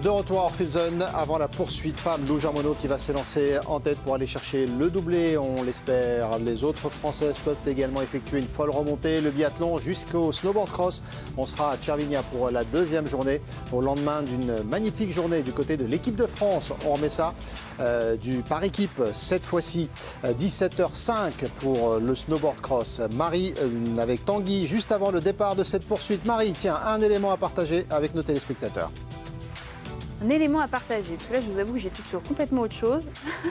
De retour à Orpheus avant la poursuite femme, Lou Jarmono qui va s'élancer en tête pour aller chercher le doublé, on l'espère. Les autres Françaises peuvent également effectuer une folle remontée. Le biathlon jusqu'au snowboard cross. On sera à Cervinia pour la deuxième journée, au lendemain d'une magnifique journée du côté de l'équipe de France. On remet ça du par équipe, cette fois-ci 17h05 pour le snowboard cross. Marie avec Tanguy juste avant le départ de cette poursuite. Marie, tiens, un élément à partager avec nos téléspectateurs. Un élément à partager. Parce que là, je vous avoue que j'étais sur complètement autre chose.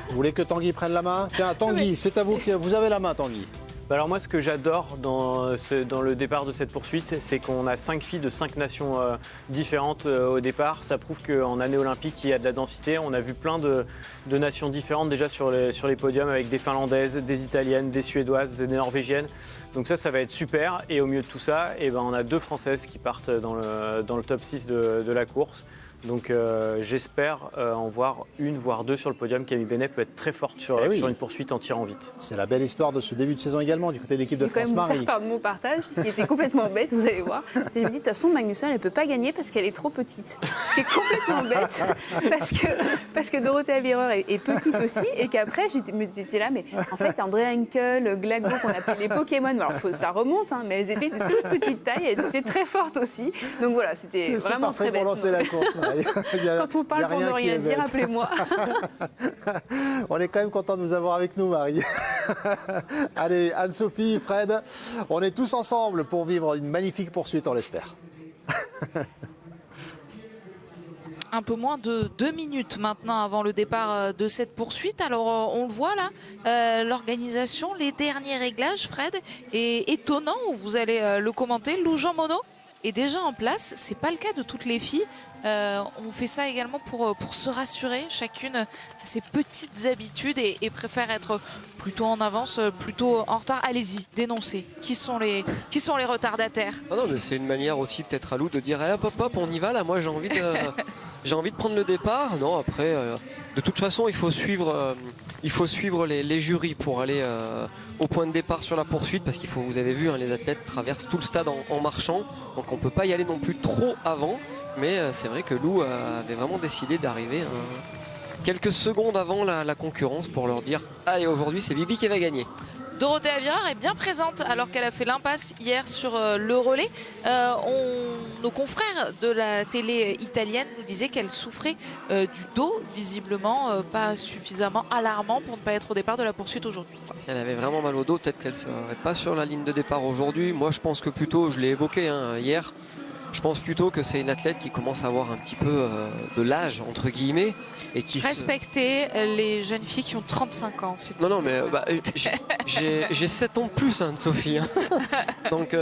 Vous voulez que Tanguy prenne la main? Tiens, Tanguy, c'est à vous que vous avez la main, Tanguy. Alors moi, ce que j'adore dans le départ de cette poursuite, c'est qu'on a 5 filles de 5 nations différentes au départ. Ça prouve qu'en année olympique, il y a de la densité. On a vu plein de nations différentes déjà sur les podiums, avec des Finlandaises, des Italiennes, des Suédoises, des Norvégiennes. Donc ça va être super. Et au milieu de tout ça, on a 2 Françaises qui partent dans le top 6 de la course. Donc j'espère en voir une, voire 2 sur le podium. Camille Benet peut être très forte sur une poursuite en tirant vite. C'est la belle histoire de ce début de saison également du côté de l'équipe de France. Je vais quand même Marie. vous faire part de mon partage, qui était complètement bête, vous allez voir. Je me dis, de toute façon, Magnussen, elle ne peut pas gagner parce qu'elle est trop petite. Ce qui est complètement bête, parce que Dorothea Virer est petite aussi, et qu'après, je me disais là, mais en fait, Andrea Henkel, Glago, qu'on appelle les Pokémon, alors ça remonte, hein, mais elles étaient de toute petite taille, elles étaient très fortes aussi. Donc voilà, c'était vraiment très bête. Pour lancer la course, Marie. Quand on parle pour ne rien dire, appelez-moi. On est quand même content de vous avoir avec nous, Marie. Allez, Anne-Sophie, Fred, on est tous ensemble pour vivre une magnifique poursuite, on l'espère. Un peu moins de 2 minutes maintenant avant le départ de cette poursuite. Alors on le voit là, l'organisation, les derniers réglages, Fred, est étonnant, vous allez le commenter. Lou Jarmono est déjà en place, c'est pas le cas de toutes les filles. On fait ça également pour se rassurer, chacune a ses petites habitudes et préfère être plutôt en avance, plutôt en retard. Allez-y, dénoncez. Qui sont les retardataires? Non, mais c'est une manière aussi peut-être à Lou de dire hop hop hop, on y va là, moi j'ai envie de prendre le départ. Non, après de toute façon il faut suivre les jurys pour aller au point de départ sur la poursuite, parce vous avez vu, hein, les athlètes traversent tout le stade en marchant, donc on peut pas y aller non plus trop avant. Mais c'est vrai que Lou avait vraiment décidé d'arriver quelques secondes avant la concurrence pour leur dire allez, aujourd'hui c'est Bibi qui va gagner. Dorothea Virer est bien présente alors qu'elle a fait l'impasse hier sur le relais. Nos confrères de la télé italienne nous disaient qu'elle souffrait du dos, visiblement pas suffisamment alarmant pour ne pas être au départ de la poursuite aujourd'hui. Si elle avait vraiment mal au dos, peut-être qu'elle ne serait pas sur la ligne de départ aujourd'hui. Moi je pense que plutôt, je l'ai évoqué hier, je pense plutôt que c'est une athlète qui commence à avoir un petit peu de l'âge, entre guillemets. Et qui respecter les jeunes filles qui ont 35 ans. Non, mais j'ai 7 ans de plus, Anne-Sophie. Hein. Donc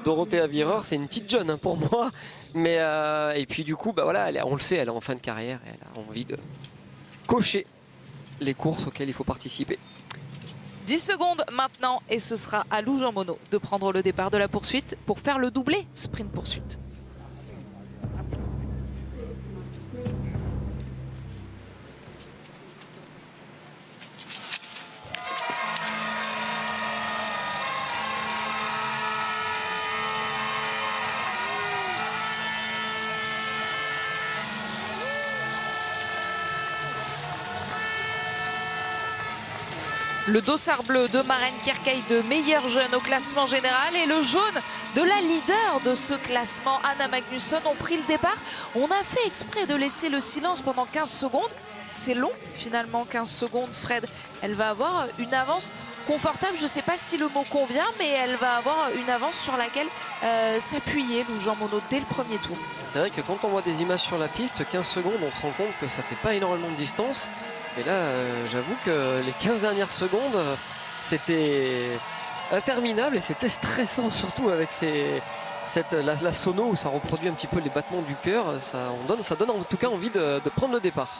Dorothea Virer, c'est une petite jeune pour moi. Mais, et puis du coup, voilà, on le sait, elle est en fin de carrière. Elle a envie de cocher les courses auxquelles il faut participer. 10 secondes maintenant et ce sera à Lou Jarmono de prendre le départ de la poursuite pour faire le doublé sprint poursuite. Le dossard bleu de Maren Kierkegaard de meilleure jeune au classement général et le jaune de la leader de ce classement, Anna Magnusson, ont pris le départ. On a fait exprès de laisser le silence pendant 15 secondes. C'est long finalement, 15 secondes, Fred. Elle va avoir une avance confortable, je ne sais pas si le mot convient, mais elle va avoir une avance sur laquelle s'appuyer, Lou Jarmono, dès le premier tour. C'est vrai que quand on voit des images sur la piste, 15 secondes, on se rend compte que ça ne fait pas énormément de distance. Mais là, j'avoue que les 15 dernières secondes, c'était interminable et c'était stressant, surtout avec la sono où ça reproduit un petit peu les battements du cœur. Ça donne en tout cas envie de prendre le départ.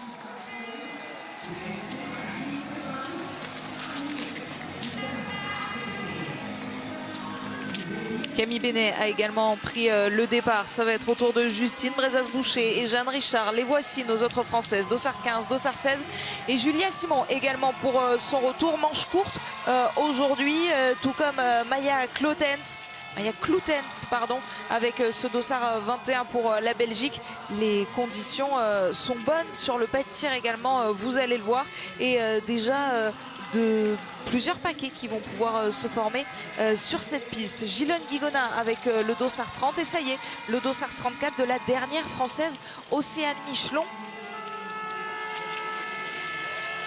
Camille Benet a également pris le départ. Ça va être au tour de Justine Brezas-Boucher et Jeanne Richard. Les voici, nos autres Françaises. Dossard 15, Dossard 16 et Julia Simon également pour son retour. Manche courte aujourd'hui, tout comme Maya Clotens. Il y a Kloetens, pardon, avec ce dossard 21 pour la Belgique. Les conditions sont bonnes sur le pas de tir également, vous allez le voir. Et déjà de plusieurs paquets qui vont pouvoir se former sur cette piste. Gilles Guigonin avec le dossard 30 et ça y est, le dossard 34 de la dernière française Océane Michelon.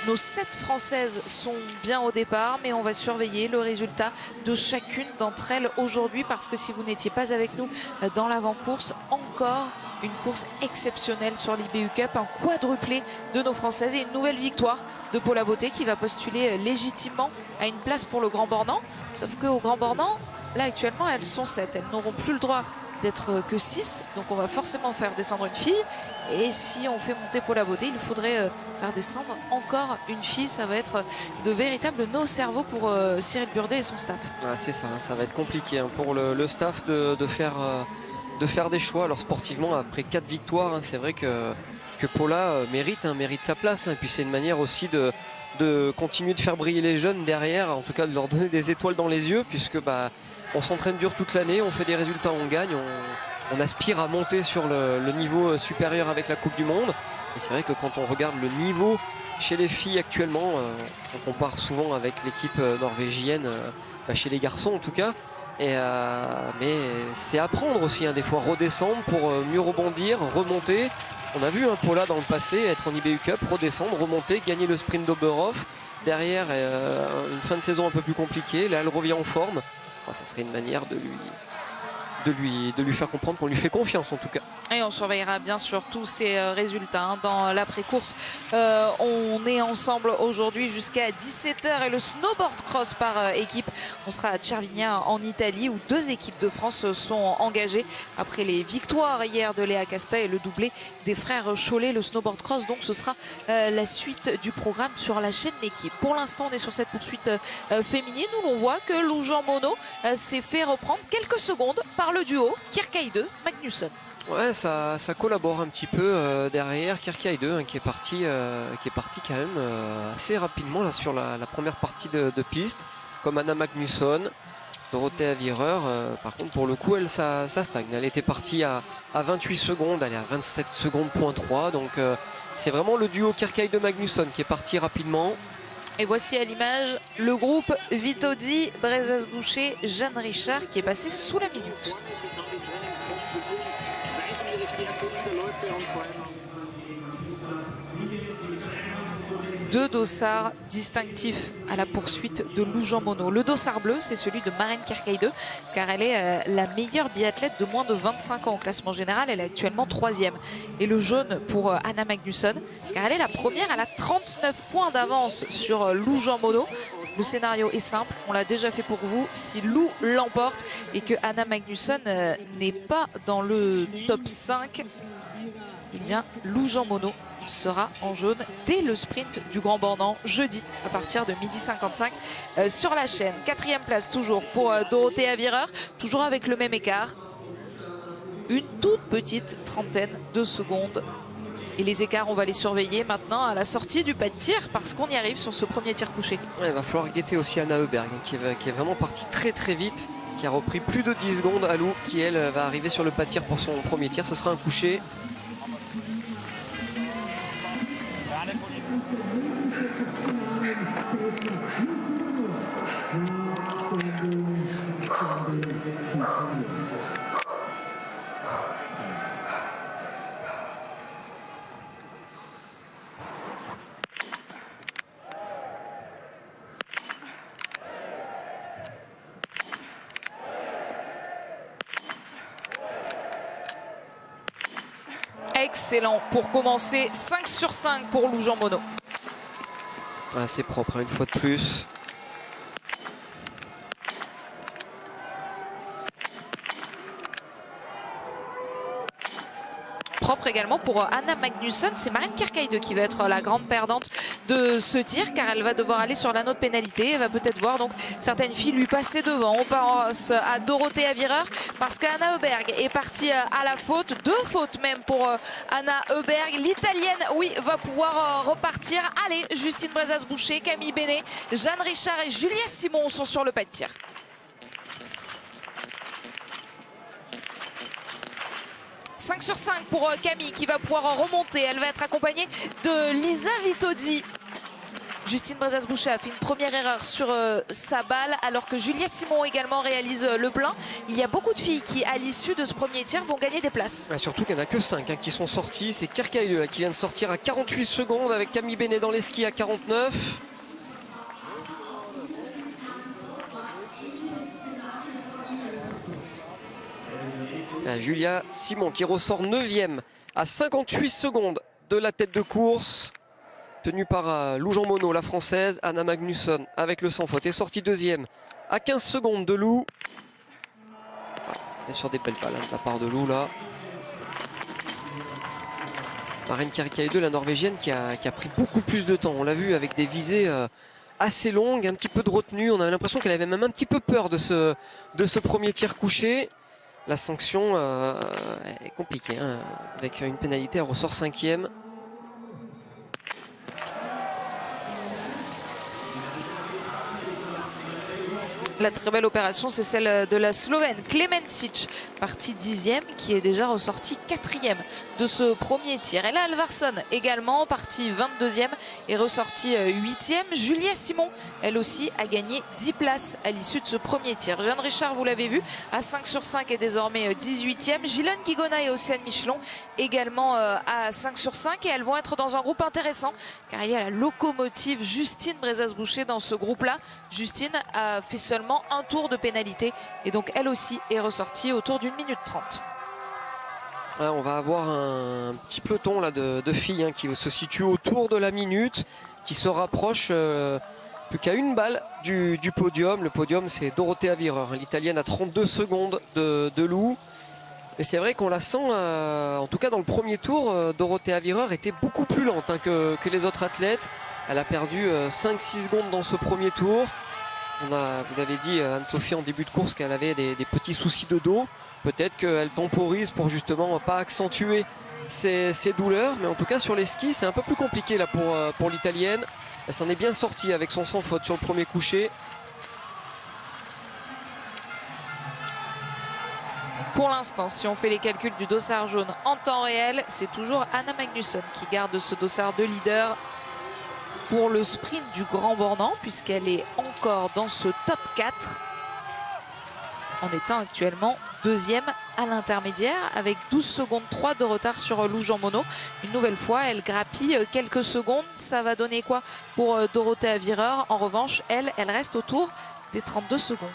Nos 7 Françaises sont bien au départ, mais on va surveiller le résultat de chacune d'entre elles aujourd'hui parce que si vous n'étiez pas avec nous dans l'avant-course, encore une course exceptionnelle sur l'IBU Cup, un quadruplé de nos Françaises et une nouvelle victoire de Paula Beauté qui va postuler légitimement à une place pour le Grand Bornand. Sauf qu'au Grand Bornand, là actuellement, elles sont 7. Elles n'auront plus le droit d'être que 6, donc on va forcément faire descendre une fille. Et si on fait monter Paula Beauté, il faudrait faire descendre encore une fille. Ça va être de véritables nœuds-cerveaux pour Cyril Burdet et son staff. Ouais, c'est ça, ça va être compliqué pour le staff de faire des choix. Alors sportivement, après 4 victoires, c'est vrai que Paula mérite sa place. Et puis c'est une manière aussi de continuer de faire briller les jeunes derrière, en tout cas de leur donner des étoiles dans les yeux, puisque on s'entraîne dur toute l'année, on fait des résultats, on gagne, on aspire à monter sur le niveau supérieur avec la Coupe du Monde. Et c'est vrai que quand on regarde le niveau chez les filles actuellement, on compare souvent avec l'équipe norvégienne, chez les garçons en tout cas. Mais c'est apprendre aussi, des fois redescendre pour mieux rebondir, remonter. On a vu Paula dans le passé être en IBU Cup, redescendre, remonter, gagner le sprint d'Oberhof. Derrière, une fin de saison un peu plus compliquée. Là, elle revient en forme. Ça serait une manière de lui faire comprendre qu'on lui fait confiance en tout cas. Et on surveillera bien sûr tous ces résultats dans l'après-course. On est ensemble aujourd'hui jusqu'à 17h et le snowboard cross par équipe. On sera à Cervinia en Italie où 2 équipes de France sont engagées après les victoires hier de Léa Casta et le doublé des frères Cholet. Le snowboard cross, donc ce sera la suite du programme sur la chaîne L'équipe. Pour l'instant, on est sur cette poursuite féminine où l'on voit que Lou Jean Monod s'est fait reprendre quelques secondes par le duo Kierkeide Magnusson. Ouais, ça collabore un petit peu derrière Kierkeide qui est parti quand même assez rapidement là, sur la première partie de piste, comme Anna Magnusson, Dorothea Wierer. Par contre, pour le coup, elle ça stagne. Elle était partie à 28 secondes, elle est à 27 secondes point 3. Donc c'est vraiment le duo Kierkeide Magnusson qui est parti rapidement. Et voici à l'image le groupe Vitozzi, Brezas-Boucher, Jeanne Richard qui est passé sous la minute. Deux dossards distinctifs à la poursuite de Lou Jean Monod. Le dossard bleu, c'est celui de Maren Kierkeide, car elle est la meilleure biathlète de moins de 25 ans au classement général. Elle est actuellement 3e. Et le jaune pour Anna Magnusson, car elle est la première. Elle a 39 points d'avance sur Lou Jean Monod. Le scénario est simple, on l'a déjà fait pour vous. Si Lou l'emporte et que Anna Magnusson n'est pas dans le top 5, eh bien Lou Jean Monod sera en jaune dès le sprint du Grand Bornand jeudi à partir de 12h55 sur la chaîne. 4e place toujours pour Dorothea Wierer, toujours avec le même écart. Une toute petite trentaine de secondes. Et les écarts, on va les surveiller maintenant à la sortie du pas de tir parce qu'on y arrive sur ce premier tir couché. Ouais, il va falloir guetter aussi Anna Heuberg qui est vraiment partie très très vite, qui a repris plus de 10 secondes à Lou, qui elle va arriver sur le pas de tir pour son premier tir. Ce sera un couché. Excellent pour commencer, 5 sur 5 pour Lou Jean Monod. Ah, c'est propre, une fois de plus. Propre également pour Anna Magnusson. C'est Maren Kierkeide qui va être la grande perdante de ce tir car elle va devoir aller sur l'anneau de pénalité. Elle va peut-être voir donc certaines filles lui passer devant. On passe à Dorothea Wierer parce qu'Anna Heuberg est partie à la faute. 2 fautes même pour Anna Heuberg. L'italienne, oui, va pouvoir repartir. Allez, Justine Brezas-Boucher, Camille Benet, Jeanne Richard et Julia Simon sont sur le pas de tir. 5 sur 5 pour Camille qui va pouvoir remonter. Elle va être accompagnée de Lisa Vitozzi. Justine Brezas-Boucher a fait une première erreur sur sa balle, alors que Julia Simon également réalise le plein. Il y a beaucoup de filles qui, à l'issue de ce premier tir, vont gagner des places. Surtout qu'il n'y en a que 5 qui sont sortis. C'est Kerkaï qui vient de sortir à 48 secondes avec Camille Bénet dans les skis à 49. Julia Simon qui ressort 9e à 58 secondes de la tête de course. Tenue par Lou Jean Monod, la française. Anna Magnusson avec le sans faute est sortie 2e à 15 secondes de Lou. Et sur des belles balles de la part de Lou là. Maren Kärkiaïdö, la norvégienne qui a pris beaucoup plus de temps. On l'a vu avec des visées assez longues, un petit peu de retenue. On avait l'impression qu'elle avait même un petit peu peur de ce premier tir couché. La sanction est compliquée, hein, avec une pénalité, elle ressort 5e. La très belle opération, c'est celle de la Slovène Klemencic, partie 10e, qui est déjà ressortie 4e de ce premier tir. Et là, Alvarsson également, partie 22e, est ressortie 8e. Julia Simon, elle aussi, a gagné 10 places à l'issue de ce premier tir. Jeanne Richard, vous l'avez vu, à 5 sur 5 est désormais 18e. Gillian Guigona et Océane Michelon également à 5 sur 5. Et elles vont être dans un groupe intéressant, car il y a la locomotive Justine Brezas-Boucher dans ce groupe-là. Justine a fait seulement un tour de pénalité et donc elle aussi est ressortie autour d'1 minute 30. Là, on va avoir un petit peloton là, de filles hein, qui se situe autour de la minute, qui se rapproche plus qu'à une balle du podium. Le podium, c'est Dorothea Wierer, l'italienne à 32 secondes de Lou. Mais c'est vrai qu'on la sent, en tout cas dans le premier tour, Dorothea Wierer était beaucoup plus lente hein, que les autres athlètes. Elle a perdu 5-6 secondes dans ce premier tour. Vous avez dit Anne-Sophie en début de course qu'elle avait des petits soucis de dos. Peut-être qu'elle temporise pour justement pas accentuer ses douleurs. Mais en tout cas sur les skis c'est un peu plus compliqué là pour l'italienne. Elle s'en est bien sortie avec son sans faute sur le premier coucher. Pour l'instant, si on fait les calculs du dossard jaune en temps réel, c'est toujours Anna Magnusson qui garde ce dossard de leader pour le sprint du Grand Bornand, puisqu'elle est encore dans ce top 4 en étant actuellement 2e à l'intermédiaire avec 12 secondes 3 de retard sur Lou Jean Monod. Une nouvelle fois, elle grappille quelques secondes. Ça va donner quoi pour Dorothea Wierer? En revanche, elle reste autour des 32 secondes.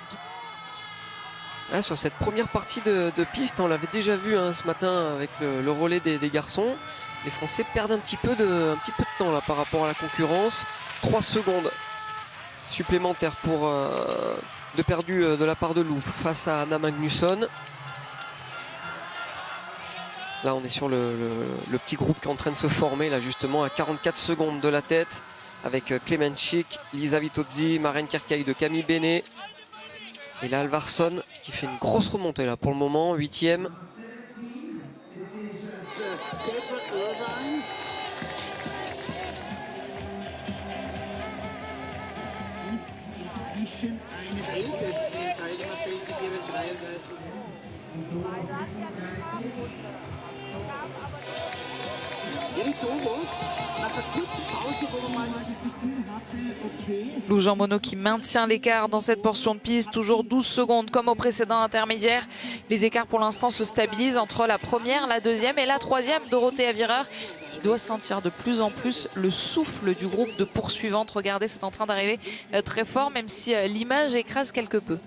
Sur cette première partie de piste, on l'avait déjà vu hein, ce matin avec le relais des garçons. Les Français perdent un petit peu de temps là, par rapport à la concurrence. 3 secondes supplémentaires de perdu de la part de Lou face à Anna Magnusson. Là on est sur le petit groupe qui est en train de se former là justement à 44 secondes de la tête avec Klemencic, Lisa Vitozzi, Maren Kärkiaïdö, Camille Bénet. Et là Alvarsson qui fait une grosse remontée là pour le moment, 8e. Lou Jean Monod qui maintient l'écart dans cette portion de piste, toujours 12 secondes comme au précédent intermédiaire. Les écarts pour l'instant se stabilisent entre la première, la deuxième et la troisième. Dorothea Wierer qui doit sentir de plus en plus le souffle du groupe de poursuivantes. Regardez, c'est en train d'arriver très fort, même si l'image écrase quelque peu.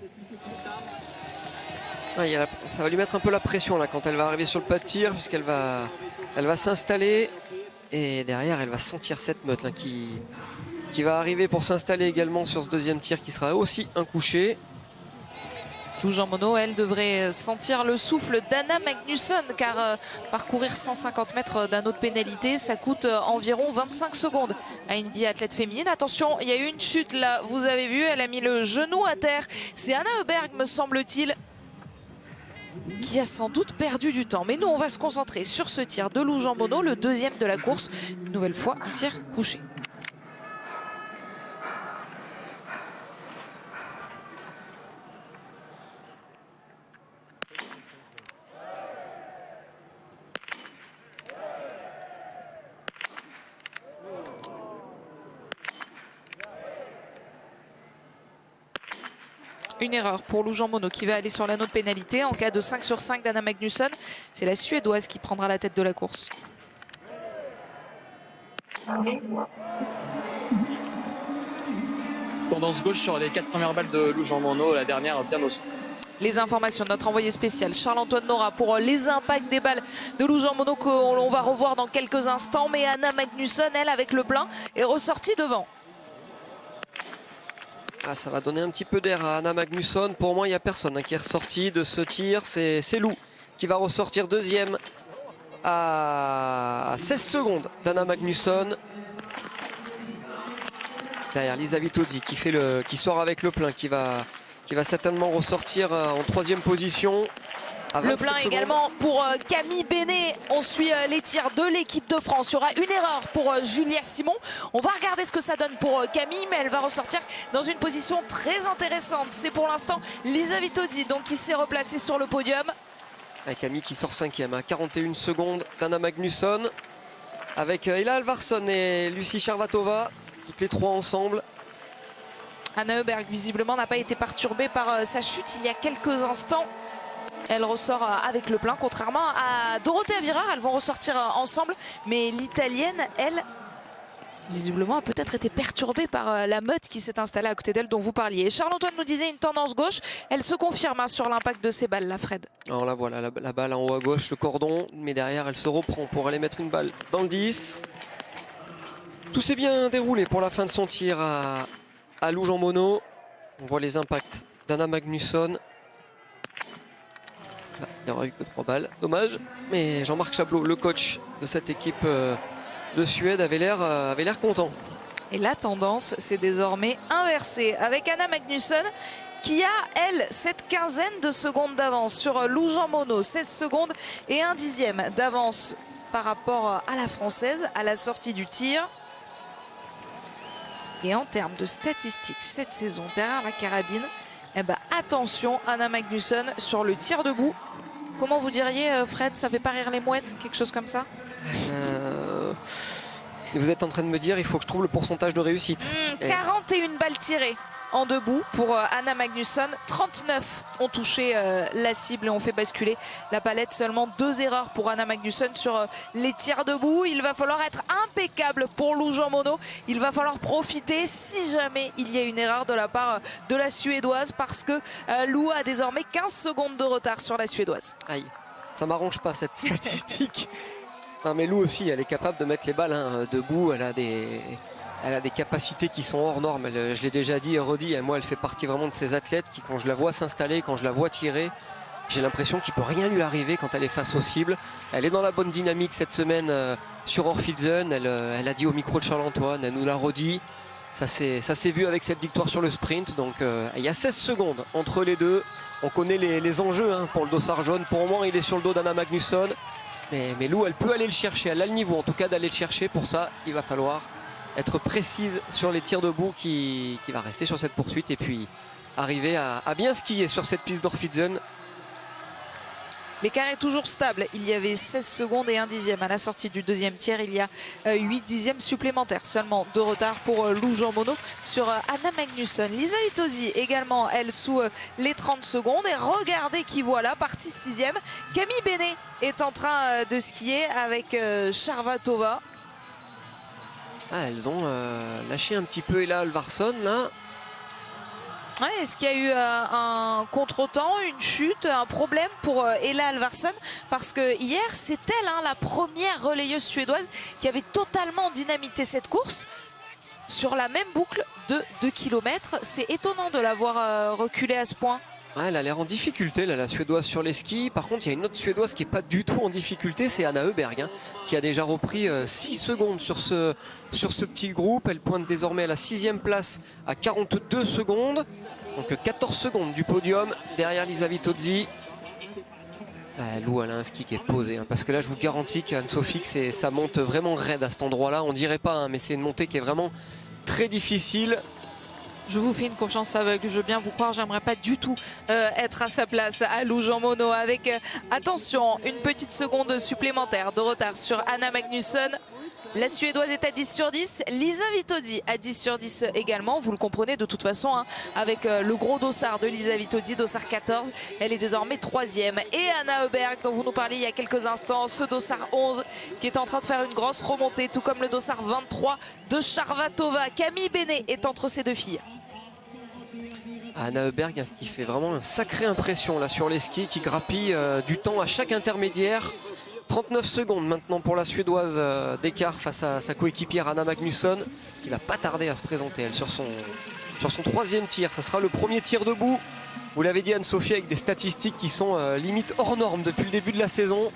Ouais, ça va lui mettre un peu la pression là quand elle va arriver sur le pas de tir, puisqu'elle va s'installer et derrière elle va sentir cette meute là qui va arriver pour s'installer également sur ce deuxième tir qui sera aussi un couché. Lou Jean Monod, elle devrait sentir le souffle d'Anna Magnusson, car parcourir 150 mètres d'un autre pénalité, ça coûte environ 25 secondes à une biathlète féminine. Attention, il y a eu une chute là, vous avez vu, elle a mis le genou à terre. C'est Anna Heuberg, me semble-t-il, qui a sans doute perdu du temps. Mais nous, on va se concentrer sur ce tir de Lou Jean Monod, le deuxième de la course. Une nouvelle fois, un tir couché. Une erreur pour Lou Jean Monod qui va aller sur l'anneau de pénalité. En cas de 5 sur 5 d'Anna Magnusson, c'est la Suédoise qui prendra la tête de la course. Tendance gauche sur les 4 premières balles de Lou Jean Monod, la dernière bien au centre. Les informations de notre envoyé spécial Charles-Antoine Nora pour les impacts des balles de Lou Jean Monod qu'on va revoir dans quelques instants. Mais Anna Magnusson, elle, avec le plein, est ressortie devant. Ah, ça va donner un petit peu d'air à Anna Magnusson. Pour moi, il n'y a personne qui est ressorti de ce tir. C'est Lou qui va ressortir deuxième à 16 secondes d'Anna Magnusson. Derrière Lisa Vitozzi qui sort avec le plein, qui va certainement ressortir en troisième position. Le plein également pour Camille Bénet. On suit les tirs de l'équipe de France. Il y aura une erreur pour Julia Simon. On va regarder ce que ça donne pour Camille, mais elle va ressortir dans une position très intéressante. C'est pour l'instant Lisa Vitozzi donc, qui s'est replacée sur le podium. Avec Camille qui sort cinquième à 41 secondes d'Anna Magnusson. Avec Ella Alvarsson et Lucie Charvatova, toutes les trois ensemble. Anna Heuberg visiblement n'a pas été perturbée par sa chute il y a quelques instants. Elle ressort avec le plein, contrairement à Dorothée Avirard. Elles vont ressortir ensemble, mais l'italienne, elle, visiblement, a peut-être été perturbée par la meute qui s'est installée à côté d'elle dont vous parliez. Charles-Antoine nous disait une tendance gauche. Elle se confirme sur l'impact de ces balles, là, Fred. Alors là, voilà, la balle en haut à gauche, le cordon, mais derrière, elle se reprend pour aller mettre une balle dans le 10. Tout s'est bien déroulé pour la fin de son tir à Lou Jean Monod. On voit les impacts d'Anna Magnusson. Là, il n'y aura eu que 3 balles, dommage. Mais Jean-Marc Chablot, le coach de cette équipe de Suède, avait l'air content. Et la tendance s'est désormais inversée avec Anna Magnusson qui a, elle, cette quinzaine de secondes d'avance sur Lou Jean Monod. 16 secondes et 1 dixième d'avance par rapport à la Française à la sortie du tir. Et en termes de statistiques cette saison derrière la carabine, eh ben, attention Anna Magnusson sur le tir debout. Comment vous diriez, Fred, ça fait pas rire les mouettes, quelque chose comme ça? Vous êtes en train de me dire il faut que je trouve le pourcentage de réussite. 41 balles tirées en debout pour Anna Magnusson. 39 ont touché la cible et ont fait basculer la palette. Seulement 2 erreurs pour Anna Magnusson sur les tirs debout. Il va falloir être impeccable pour Lou Jean Monod. Il va falloir profiter si jamais il y a une erreur de la part de la Suédoise parce que Lou a désormais 15 secondes de retard sur la Suédoise. Aïe, ça m'arrange pas cette statistique. Non, mais Lou aussi, elle est capable de mettre les balles debout. Elle a des capacités qui sont hors normes. Je l'ai déjà dit et redit. Moi, elle fait partie vraiment de ces athlètes qui, quand je la vois s'installer, quand je la vois tirer, j'ai l'impression qu'il ne peut rien lui arriver quand elle est face aux cibles. Elle est dans la bonne dynamique cette semaine sur Orfilsen. Elle a dit au micro de Charles-Antoine, elle nous l'a redit. Ça s'est vu avec cette victoire sur le sprint. Donc, il y a 16 secondes entre les deux. On connaît les enjeux pour le dossard jaune. Pour le moment, il est sur le dos d'Anna Magnusson. Mais Lou, elle peut aller le chercher. Elle a le niveau, en tout cas, d'aller le chercher. Pour ça, il va falloir être précise sur les tirs debout qui va rester sur cette poursuite et puis arriver à bien skier sur cette piste d'Orfilsen. L'écart est toujours stable. Il y avait 16 secondes et 1 dixième à la sortie du deuxième tiers. Il y a 8 dixièmes supplémentaires seulement de retard pour Lou Jean Monod sur Anna Magnusson. Lisa Vitozzi également, elle, sous les 30 secondes. Et regardez qui voilà, partie 6e. Camille Bénet est en train de skier avec Charvatova. Ah, elles ont lâché un petit peu Ella Alvarsson là. Ouais, est-ce qu'il y a eu un contretemps, une chute, un problème pour Ella Alvarsson? Parce que hier, c'est elle, la première relayeuse suédoise qui avait totalement dynamité cette course sur la même boucle de 2 km. C'est étonnant de l'avoir reculée à ce point. Ouais, elle a l'air en difficulté, là, la Suédoise sur les skis. Par contre, il y a une autre Suédoise qui n'est pas du tout en difficulté, c'est Anna Heuberg, qui a déjà repris 6 secondes sur ce petit groupe. Elle pointe désormais à la 6e place à 42 secondes. Donc 14 secondes du podium derrière Lisa Vitozzi. Lou, elle a un ski qui est posé. Parce que là, je vous garantis qu'Anne-Sophie, ça monte vraiment raide à cet endroit-là. On dirait pas, mais c'est une montée qui est vraiment très difficile. Je vous fais une confiance aveugle, je veux bien vous croire, j'aimerais pas du tout être à sa place à Lou Jean Monod avec, attention, une petite seconde supplémentaire de retard sur Anna Magnusson. La Suédoise est à 10 sur 10, Lisa Vitozzi à 10 sur 10 également, vous le comprenez de toute façon, hein, avec le gros dossard de Lisa Vitozzi, dossard 14, elle est désormais 3e. Et Anna Öberg, dont vous nous parliez il y a quelques instants, ce dossard 11 qui est en train de faire une grosse remontée, tout comme le dossard 23 de Charvatova. Camille Bénet est entre ces deux filles. Anna Öberg qui fait vraiment une sacrée impression là sur les skis, qui grappille du temps à chaque intermédiaire. 39 secondes maintenant pour la Suédoise d'écart face à sa coéquipière Anna Magnusson, qui va pas tarder à se présenter elle sur son 3e tir. Ça sera le premier tir debout. Vous l'avez dit Anne-Sophie, avec des statistiques qui sont limite hors normes depuis le début de la saison.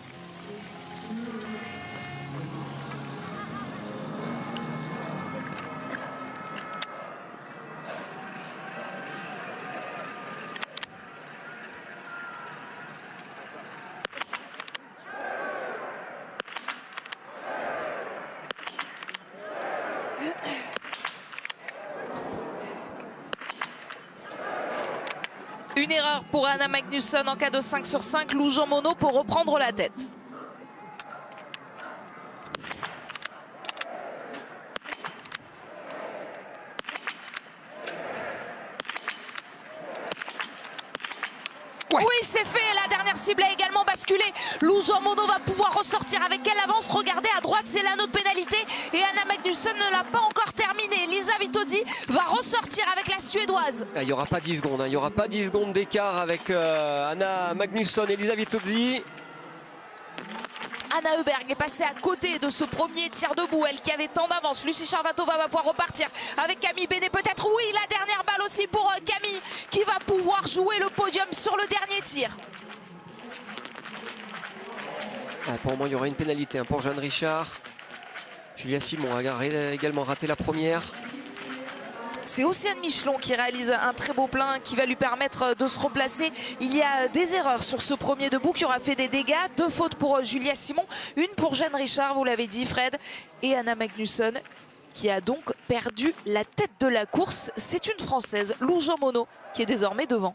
Une erreur pour Anna Magnusson en cas de 5 sur 5. Lou Jean Monod pour reprendre la tête. Ouais. Oui, c'est fait. La dernière cible a également basculé. Lou Jean Monod va pouvoir ressortir. Avec quelle avance? Regardez à droite, c'est l'anneau de pénalité. Et Anna Magnusson ne l'a pas encore terminé. Lisa Vitozzi va ressortir avec la Suédoise. Il n'y aura pas 10 secondes. Il n'y aura pas 10 secondes d'écart avec Anna Magnusson et Lisa Vitozzi. Anna Öberg est passée à côté de ce premier tir debout, elle qui avait tant d'avance. Lucie Charvatova va pouvoir repartir avec Camille Bénet peut-être. Oui, la dernière balle aussi pour Camille qui va pouvoir jouer le podium sur le dernier tir. Pour le moment, il y aura une pénalité pour Jeanne Richard. Julia Simon a également raté la première. C'est Océane Michelon qui réalise un très beau plein qui va lui permettre de se replacer. Il y a des erreurs sur ce premier debout qui aura fait des dégâts. 2 fautes pour Julia Simon, une pour Jeanne Richard, vous l'avez dit Fred, et Anna Magnusson qui a donc perdu la tête de la course. C'est une Française, Lou Jean Monod, qui est désormais devant.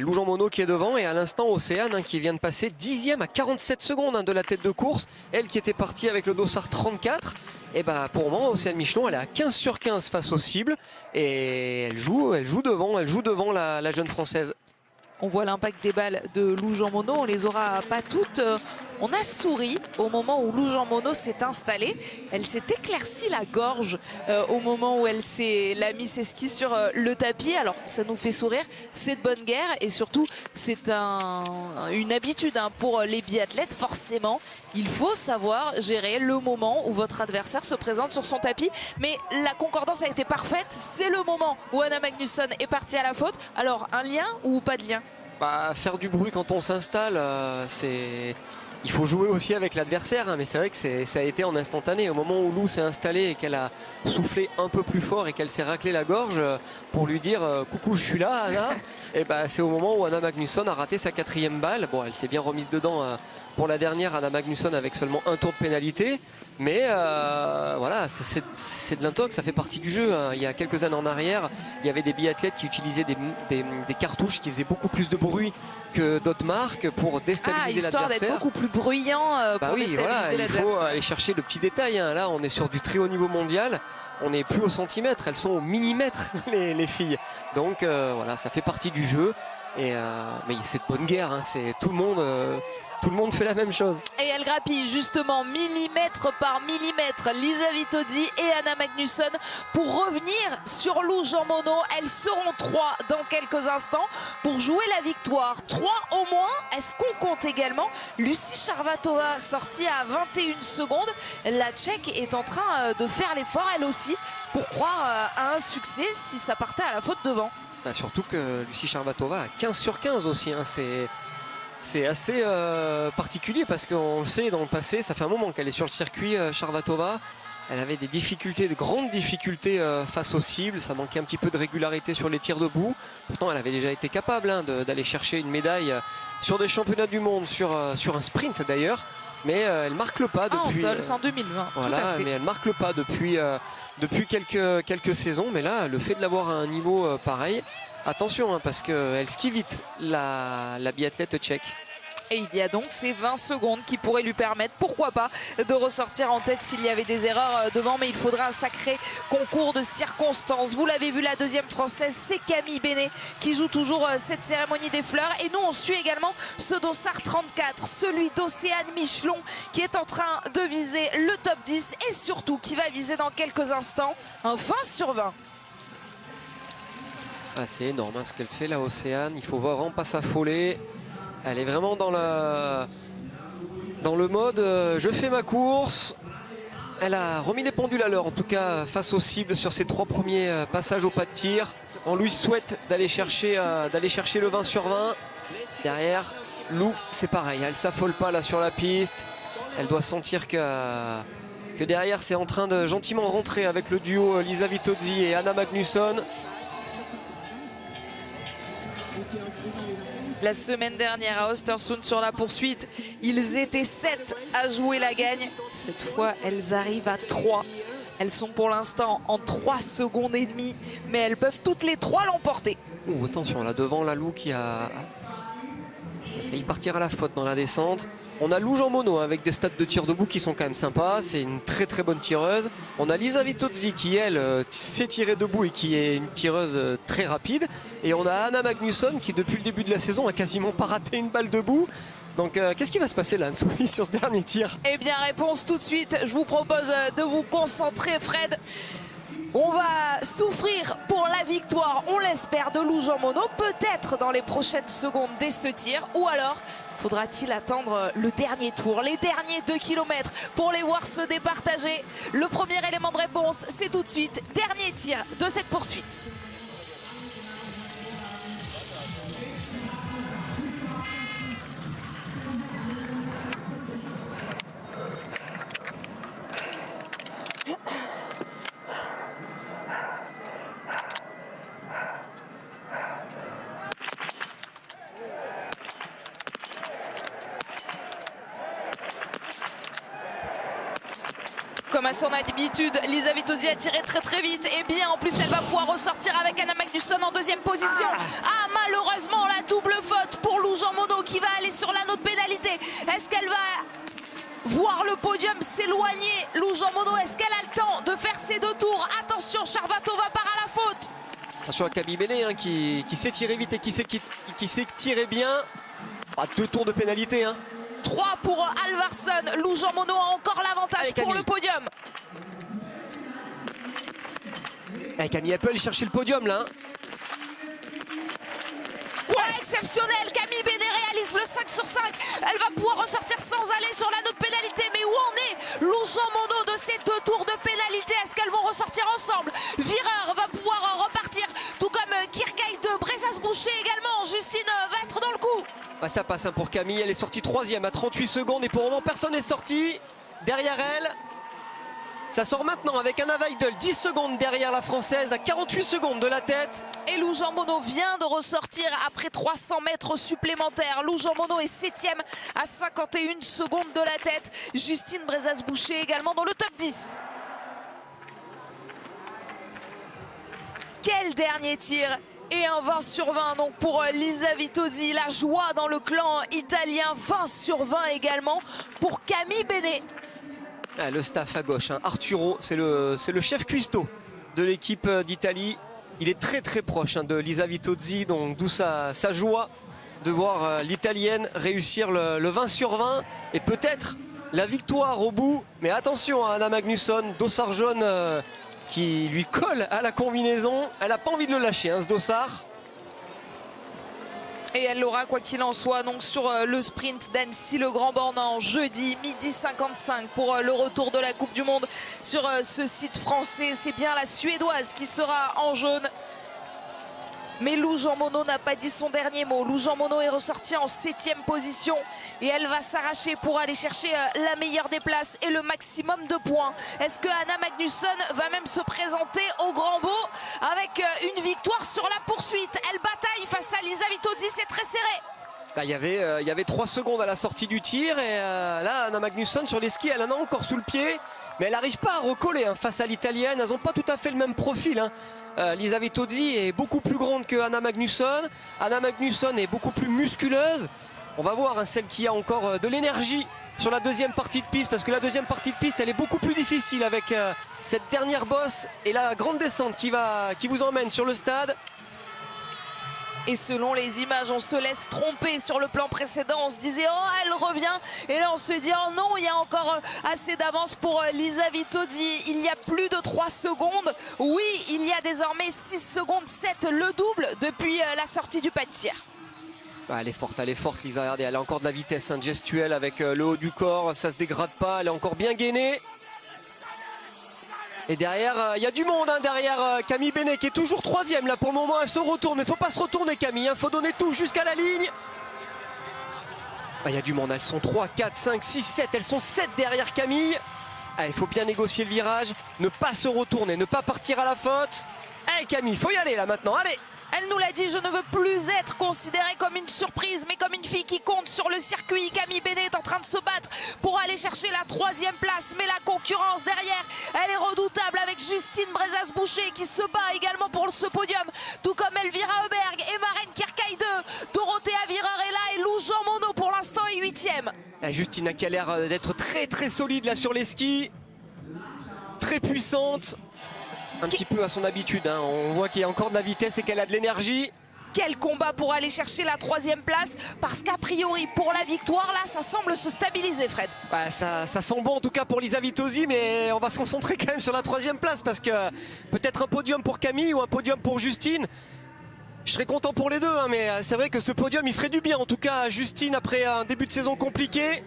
Lou Jean Monod qui est devant, et à l'instant Océane qui vient de passer 10e à 47 secondes de la tête de course. Elle qui était partie avec le dossard 34. Et bah pour le moment, Océane Michelon, elle est à 15 sur 15 face aux cibles. Et elle joue devant la jeune Française. On voit l'impact des balles de Lou Jean Monod, on les aura pas toutes. On a souri au moment où Lou Jean Monod s'est installée. Elle s'est éclaircie la gorge au moment où elle a mis ses skis sur le tapis. Alors ça nous fait sourire, c'est de bonne guerre et surtout c'est une habitude pour les biathlètes. Forcément, il faut savoir gérer le moment où votre adversaire se présente sur son tapis. Mais la concordance a été parfaite. C'est le moment où Anna Magnusson est partie à la faute. Alors un lien ou pas de lien? Faire du bruit quand on s'installe, il faut jouer aussi avec l'adversaire, mais c'est vrai que ça a été en instantané. Au moment où Lou s'est installée et qu'elle a soufflé un peu plus fort et qu'elle s'est raclé la gorge pour lui dire coucou, je suis là Anna, et c'est au moment où Anna Magnusson a raté sa 4e balle. Bon, elle s'est bien remise dedans pour la dernière, Anna Magnusson, avec seulement un tour de pénalité. Mais voilà, c'est de l'intox, ça fait partie du jeu. Il y a quelques années en arrière, il y avait des biathlètes qui utilisaient des cartouches qui faisaient beaucoup plus de bruit que d'autres marques pour déstabiliser l'adversaire. Histoire d'être beaucoup plus bruyant pour déstabiliser l'adversaire. Il faut aller chercher le petit détail. Là, on est sur du très haut niveau mondial. On n'est plus au centimètre, elles sont au millimètre, les filles. Donc voilà, ça fait partie du jeu. Mais c'est de bonne guerre. C'est tout le monde fait la même chose. Et elle grappille justement millimètre par millimètre Lisa Vitozzi et Anna Magnusson pour revenir sur Lou Jean Monod. Elles seront 3 dans quelques instants pour jouer la victoire. 3 au moins. Est-ce qu'on compte également Lucie Charvatova, sortie à 21 secondes. La Tchèque est en train de faire l'effort elle aussi pour croire à un succès si ça partait à la faute devant. Surtout que Lucie Charvatova a 15 sur 15 aussi. C'est assez particulier parce qu'on le sait, dans le passé, ça fait un moment qu'elle est sur le circuit, Charvatova. Elle avait des difficultés, de grandes difficultés face aux cibles. Ça manquait un petit peu de régularité sur les tirs debout. Pourtant, elle avait déjà été capable d'aller chercher une médaille sur des championnats du monde, sur un sprint d'ailleurs. Mais elle marque le pas depuis. C'est en 2020. Voilà, mais elle marque le pas depuis quelques saisons. Mais là, le fait de l'avoir à un niveau pareil, attention, hein, parce qu'elle skie vite, la biathlète tchèque. Et il y a donc ces 20 secondes qui pourraient lui permettre, pourquoi pas, de ressortir en tête s'il y avait des erreurs devant. Mais il faudra un sacré concours de circonstances. Vous l'avez vu, la deuxième française, c'est Camille Bénet qui joue toujours cette cérémonie des fleurs. Et nous, on suit également ce dossard 34, celui d'Océane Michelon, qui est en train de viser le top 10 et surtout qui va viser dans quelques instants un 20 sur 20. Ah, c'est énorme hein, ce qu'elle fait là, Océane. Il faut vraiment pas s'affoler. Elle est vraiment dans le mode je fais ma course. Elle a remis les pendules à l'heure, en tout cas face aux cibles sur ses 3 premiers passages au pas de tir. On lui souhaite d'aller chercher le 20 sur 20. Derrière, Lou, c'est pareil, elle s'affole pas là sur la piste. Elle doit sentir que derrière c'est en train de gentiment rentrer avec le duo Lisa Vitozzi et Anna Magnusson. La semaine dernière à Östersund sur la poursuite, ils étaient 7 à jouer la gagne. Cette fois, elles arrivent à 3. Elles sont pour l'instant en 3 secondes et demie, mais elles peuvent toutes les 3 l'emporter. Oh, attention, là devant la Lou qui a failli partir à la faute dans la descente. On a Lou Jean Monod avec des stats de tir debout qui sont quand même sympas. C'est une très très bonne tireuse. On a Lisa Vitozzi qui elle sait tirer debout et qui est une tireuse très rapide. Et on a Anna Magnusson qui depuis le début de la saison a quasiment pas raté une balle debout. Donc qu'est-ce qui va se passer là, Anne-Sophie, sur ce dernier tir? Eh bien, réponse tout de suite. Je vous propose de vous concentrer, Fred. On va souffrir pour la victoire, on l'espère, de Lou Jean Monod, peut-être dans les prochaines secondes dès ce tir, ou alors faudra-t-il attendre le dernier tour, les derniers 2 km pour les voir se départager. Le premier élément de réponse, c'est tout de suite, dernier tir de cette poursuite. Comme à son habitude, Lisa Vitozzi a tiré très très vite et bien. En plus, elle va pouvoir ressortir avec Anna Magnusson en deuxième position. Ah, malheureusement, la double faute pour Lou Jean Monod qui va aller sur l'anneau de pénalité. Est-ce qu'elle va voir le podium s'éloigner? Lou Jean Monod, est-ce qu'elle a le temps de faire ses 2 tours? Attention, Charbatova part à la faute. Attention à Camille Bénet hein, qui sait tirer vite et qui sait tirer bien. 2 tours de pénalité. 3 pour Alvarsson. Lou Jean Monod a encore l'avantage pour le podium. Camille, elle peut aller chercher le podium là. Ouais, exceptionnel. Camille Bénet réalise le 5 sur 5. Elle va pouvoir ressortir sans aller sur l'anneau de pénalité. Mais où en est Lou Jean Monod de ces 2 tours de pénalité? Est-ce qu'elles vont ressortir ensemble? Vireur va pouvoir repartir, tout comme Kirkait de Bressas-Boucher également. Justine va être dans le coup. Ça passe pour Camille, elle est sortie 3e à 38 secondes et pour le moment personne n'est sorti derrière elle. Ça sort maintenant avec Anna Weidel, 10 secondes derrière la française à 48 secondes de la tête. Et Lou Jean Monod vient de ressortir après 300 mètres supplémentaires. Lou Jean Monod est 7e à 51 secondes de la tête. Justine Bressas-Boucher également dans le top 10. Quel dernier tir! Et un 20 sur 20 donc pour Lisa Vitozzi. La joie dans le clan italien. 20 sur 20 également pour Camille Bénet. Le staff à gauche, Arturo, c'est le chef cuistot de l'équipe d'Italie. Il est très très proche de Lisa Vitozzi, donc d'où sa joie de voir l'italienne réussir le 20 sur 20 et peut-être la victoire au bout. Mais attention à Anna Magnusson, dossard jaune qui lui colle à la combinaison. Elle n'a pas envie de le lâcher, ce dossard. Et elle l'aura quoi qu'il en soit donc sur le sprint d'Annecy le Grand Bornand jeudi midi 55 pour le retour de la Coupe du Monde sur ce site français. C'est bien la Suédoise qui sera en jaune. Mais Lou Jean Monod n'a pas dit son dernier mot. Lou Jean Monod est ressortie en 7e position et elle va s'arracher pour aller chercher la meilleure des places et le maximum de points. Est-ce que Anna Magnusson va même se présenter au Grand Beau avec une victoire sur la poursuite? Elle bataille face à Lisa Vitozzi, c'est très serré. Là, il y avait 3 secondes à la sortie du tir et là Anna Magnusson sur les skis, elle en a encore sous le pied, mais elle n'arrive pas à recoller hein, face à l'italienne. Elles n'ont pas tout à fait le même profil. Hein. Lisa Vitozzi est beaucoup plus grande que Anna Magnusson. Anna Magnusson est beaucoup plus musculeuse. On va voir hein, celle qui a encore de l'énergie sur la deuxième partie de piste, parce que la deuxième partie de piste elle est beaucoup plus difficile avec cette dernière bosse et la grande descente qui vous emmène sur le stade. Et selon les images, on se laisse tromper. Sur le plan précédent, on se disait oh elle revient, et là on se dit oh non, il y a encore assez d'avance pour Lisa Vitozzi. Il y a plus de 3 secondes. Oui, il y a désormais 6 secondes 7, le double depuis la sortie du pas de tir. Elle est forte Lisa, regardez, elle a encore de la vitesse hein, gestuelle avec le haut du corps, ça se dégrade pas, elle est encore bien gainée. Et derrière, il y a du monde hein, derrière Camille Bénet qui est toujours 3e là pour le moment, elle se retourne, mais il ne faut pas se retourner Camille, il faut donner tout jusqu'à la ligne. Il y a du monde, elles sont 3, 4, 5, 6, 7, elles sont 7 derrière Camille. Il faut bien négocier le virage, ne pas se retourner, ne pas partir à la faute. Allez Camille, il faut y aller là maintenant, allez. Elle nous l'a dit, je ne veux plus être considérée comme une surprise, mais comme une fille qui compte sur le circuit. Camille Bénet est en train de se battre pour aller chercher la 3e place, mais la concurrence derrière, elle est redoutable avec Justine Brezas-Boucher qui se bat également pour ce podium, tout comme Elvira Heuberg et Maren Kierkeide. Dorothea Virer est là et Lou Jean Monod pour l'instant est 8e. Justine qui a l'air d'être très solide là sur les skis, très puissante. Un petit peu à son habitude, hein. On voit qu'il y a encore de la vitesse et qu'elle a de l'énergie. Quel combat pour aller chercher la 3e place, parce qu'a priori pour la victoire là ça semble se stabiliser Fred. Ça sent bon en tout cas pour Lisa Vitozzi, mais on va se concentrer quand même sur la 3e place parce que peut-être un podium pour Camille ou un podium pour Justine. Je serais content pour les deux hein, mais c'est vrai que ce podium il ferait du bien en tout cas à Justine après un début de saison compliqué.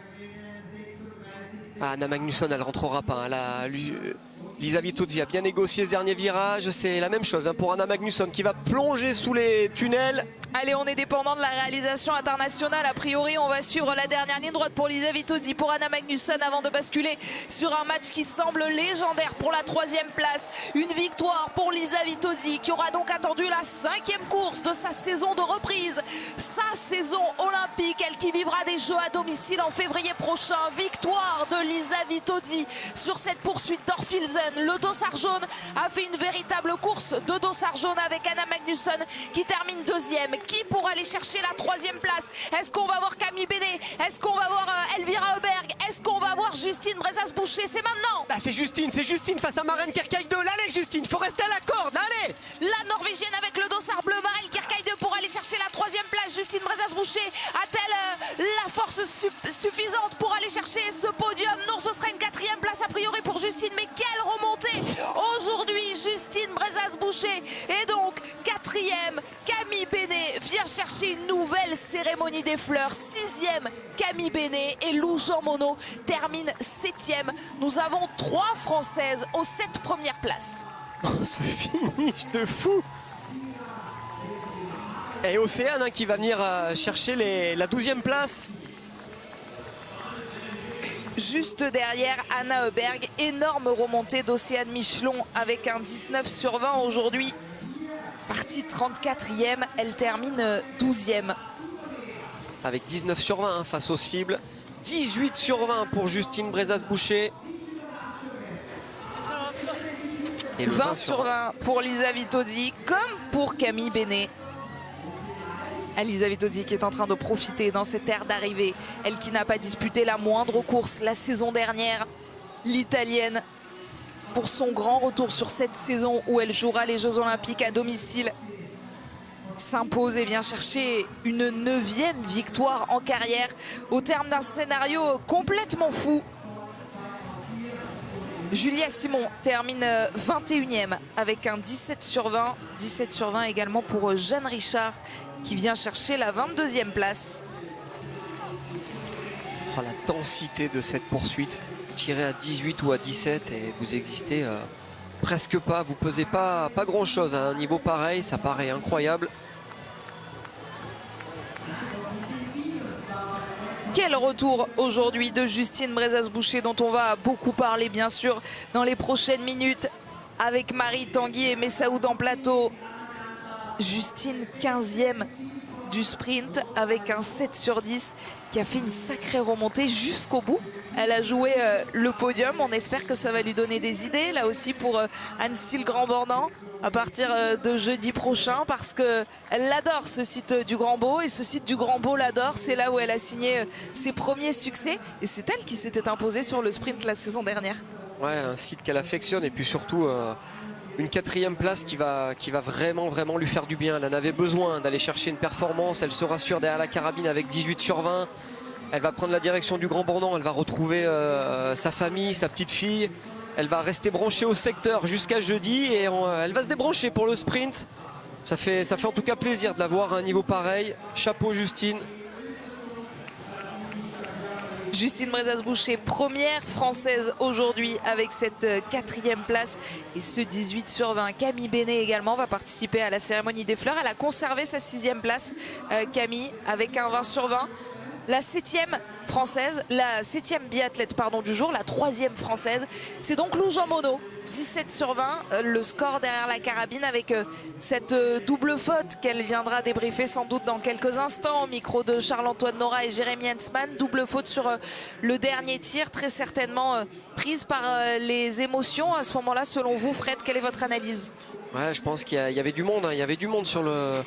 Anna Magnusson elle rentrera pas hein, Lisa Vitozzi a bien négocié ce dernier virage, c'est la même chose hein, pour Anna Magnusson qui va plonger sous les tunnels. Allez, on est dépendant de la réalisation internationale. A priori, on va suivre la dernière ligne droite pour Lisa Vitozzi, pour Anna Magnusson, avant de basculer sur un match qui semble légendaire pour la 3e place. Une victoire pour Lisa Vitozzi qui aura donc attendu la 5e course de sa saison de reprise. Sa saison olympique, elle qui vivra des Jeux à domicile en février prochain. Victoire de Lisa Vitozzi sur cette poursuite d'Orfilsen. Le dossard jaune a fait une véritable course de dossard jaune avec Anna Magnusson qui termine 2e. Qui pourra aller chercher la 3e place? Est-ce qu'on va voir Camille Bénet? Est-ce qu'on va voir Elvira Heuberg? Est-ce qu'on va voir Justine Brezas-Boucher? C'est maintenant. C'est Justine face à Maren Kierkeide. Allez Justine, faut rester à la corde, allez. La Norvégienne avec le dossard bleu, Maren Kierkeide pour aller chercher la 3e place. Justine Brezas-Boucher a-t-elle la force suffisante pour aller chercher ce podium? Non, ce sera une 4e place a priori pour Justine, mais quelle remontée aujourd'hui. Justine Brezas-Boucher et donc 4e. Camille Bénet vient chercher une nouvelle cérémonie des fleurs. 6e Camille Bénet et Lou Jean Monod termine 7e. Nous avons 3 Françaises aux 7 premières places. Ce finish de fou. Et Océane hein, qui va venir chercher la 12e place. Juste derrière Anna Heuberg, énorme remontée d'Océane Michelon avec un 19 sur 20 aujourd'hui. Partie 34e, elle termine 12e. Avec 19 sur 20 hein, face aux cibles. 18 sur 20 pour Justine Brezas-Boucher. Et 20 sur 20 pour Lisa Vitozzi, comme pour Camille Bénet. Lisa Vitozzi qui est en train de profiter dans cette ère d'arrivée. Elle qui n'a pas disputé la moindre course la saison dernière. L'Italienne, pour son grand retour sur cette saison où elle jouera les Jeux Olympiques à domicile, s'impose et vient chercher une 9e victoire en carrière au terme d'un scénario complètement fou. Julia Simon termine 21e avec un 17 sur 20. 17 sur 20 également pour Jeanne Richard qui vient chercher la 22e place. La densité de cette poursuite. Tirez à 18 ou à 17 et vous existez presque pas. Vous pesez pas grand chose à un niveau pareil. Ça paraît incroyable. Quel retour aujourd'hui de Justine Brezas-Boucher dont on va beaucoup parler bien sûr dans les prochaines minutes avec Marie Tanguy et Messaoud en plateau. Justine 15e du sprint avec un 7 sur 10 qui a fait une sacrée remontée jusqu'au bout. Elle a joué le podium. On espère que ça va lui donner des idées, là aussi, pour Annecy le Grand Bornand à partir de jeudi prochain, parce qu'elle adore ce site du Grand Beau et ce site du Grand Beau l'adore. C'est là où elle a signé ses premiers succès et c'est elle qui s'était imposée sur le sprint la saison dernière. Ouais, un site qu'elle affectionne et puis surtout une 4e place qui va vraiment lui faire du bien. Elle en avait besoin d'aller chercher une performance. Elle se rassure derrière la carabine avec 18 sur 20. Elle va prendre la direction du Grand Bornand. Elle va retrouver sa famille, sa petite fille. Elle va rester branchée au secteur jusqu'à jeudi et elle va se débrancher pour le sprint. Ça fait en tout cas plaisir de la voir à un niveau pareil. Chapeau Justine. Justine Brezas-Boucher, première française aujourd'hui avec cette 4e place et ce 18 sur 20. Camille Bénet également va participer à la cérémonie des fleurs. Elle a conservé sa 6e place, Camille, avec un 20 sur 20. La 7e française, la 7e biathlète du jour, la 3e française, c'est donc Lou Jean Monod. 17 sur 20, le score derrière la carabine avec cette double faute qu'elle viendra débriefer sans doute dans quelques instants au micro de Charles-Antoine Nora et Jérémy Hensman. Double faute sur le dernier tir, très certainement prise par les émotions. À ce moment-là, selon vous, Fred, quelle est votre analyse? Ouais, je pense qu'il y avait du monde, hein. Il y avait du monde sur le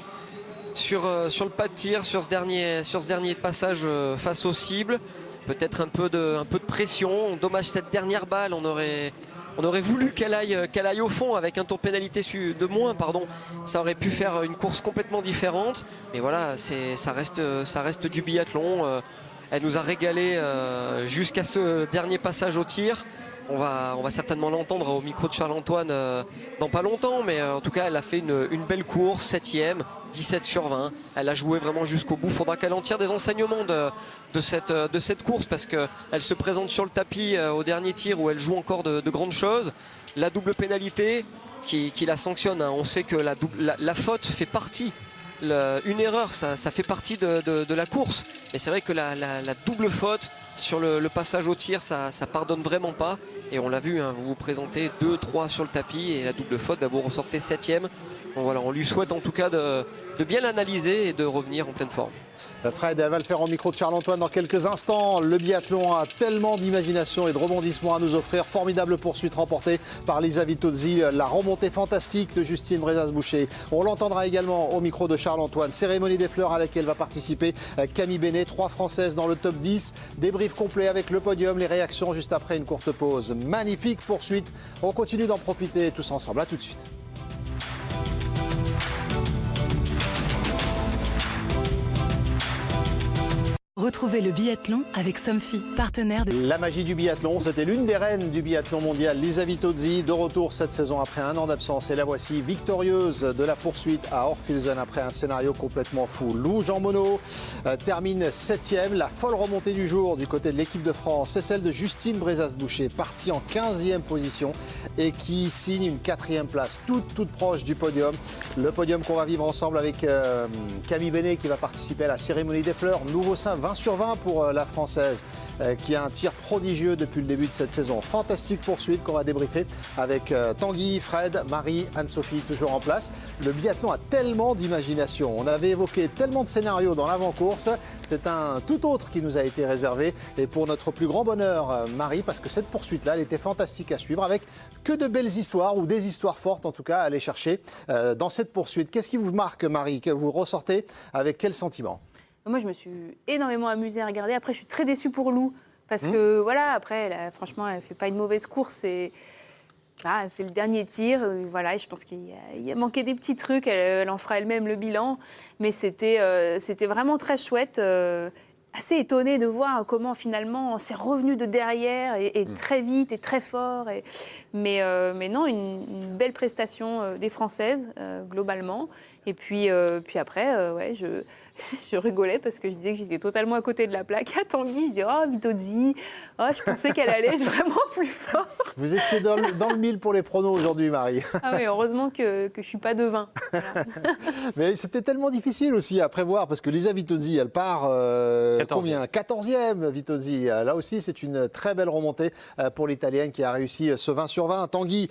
pas de tir, sur ce dernier passage face aux cibles. Peut-être un peu de pression. Dommage cette dernière balle, on aurait voulu qu'elle aille au fond avec un taux de pénalité de moins, pardon. Ça aurait pu faire une course complètement différente. Mais voilà, ça reste du biathlon. Elle nous a régalé jusqu'à ce dernier passage au tir. On va certainement l'entendre au micro de Charles-Antoine dans pas longtemps, mais en tout cas elle a fait une belle course, 7e, 17 sur 20. Elle a joué vraiment jusqu'au bout. Il faudra qu'elle en tire des enseignements de cette course, parce qu'elle se présente sur le tapis au dernier tir où elle joue encore de grandes choses. La double pénalité qui la sanctionne, hein. On sait que la faute fait partie. Une erreur, ça fait partie de la course. Et c'est vrai que la double faute sur le passage au tir, ça pardonne vraiment pas. Et on l'a vu, hein, vous vous présentez 2-3 sur le tapis et la double faute, vous ressortez 7e. Donc voilà, on lui souhaite en tout cas de bien l'analyser et de revenir en pleine forme. Fred, elle va le faire au micro de Charles-Antoine dans quelques instants. Le biathlon a tellement d'imagination et de rebondissements à nous offrir. Formidable poursuite remportée par Lisa Vitozzi. La remontée fantastique de Justine Brezas-Boucher. On l'entendra également au micro de Charles-Antoine. Cérémonie des fleurs à laquelle va participer Camille Bénet. 3 Françaises dans le top 10. Débrief complet avec le podium. Les réactions juste après une courte pause. Magnifique poursuite. On continue d'en profiter tous ensemble. À tout de suite. Retrouvez le biathlon avec Somfy, partenaire de... La magie du biathlon, c'était l'une des reines du biathlon mondial, Lisa Vitozzi, de retour cette saison après un an d'absence. Et la voici victorieuse de la poursuite à Orphilsen après un scénario complètement fou. Lou Jean Monod termine 7e. La folle remontée du jour du côté de l'équipe de France, c'est celle de Justine Brezas-Boucher, partie en 15e position et qui signe une 4e place, toute proche du podium. Le podium qu'on va vivre ensemble avec Camille Bénet qui va participer à la cérémonie des fleurs. Nouveau sein 20 sur 20 pour la Française qui a un tir prodigieux depuis le début de cette saison. Fantastique poursuite qu'on va débriefer avec Tanguy, Fred, Marie, Anne-Sophie toujours en place. Le biathlon a tellement d'imagination. On avait évoqué tellement de scénarios dans l'avant-course. C'est un tout autre qui nous a été réservé. Et pour notre plus grand bonheur, Marie, parce que cette poursuite-là, elle était fantastique à suivre avec que de belles histoires ou des histoires fortes en tout cas à aller chercher dans cette poursuite. Qu'est-ce qui vous marque, Marie, que vous ressortez avec quel sentiment ? Moi, je me suis énormément amusée à regarder. Après, je suis très déçue pour Lou. Parce que, voilà, après, franchement, elle ne fait pas une mauvaise course. C'est le dernier tir. Voilà, je pense qu'il a manqué des petits trucs. Elle en fera elle-même le bilan. Mais c'était vraiment très chouette. Assez étonnée de voir comment, finalement, on s'est revenu de derrière et très vite et très fort. Mais non, une belle prestation des Françaises, globalement. Et puis après, ouais, je rigolais parce que je disais que j'étais totalement à côté de la plaque. À Tanguy, je disais « Oh, Vitozzi !» Je pensais qu'elle allait être vraiment plus forte. Vous étiez dans le mille pour les pronos aujourd'hui, Marie. Ah oui, heureusement que je ne suis pas devin. Voilà. Mais c'était tellement difficile aussi à prévoir parce que Lisa Vitozzi, elle part combien 14e, Vitozzi. Là aussi, c'est une très belle remontée pour l'Italienne qui a réussi ce 20 sur 20. Tanguy,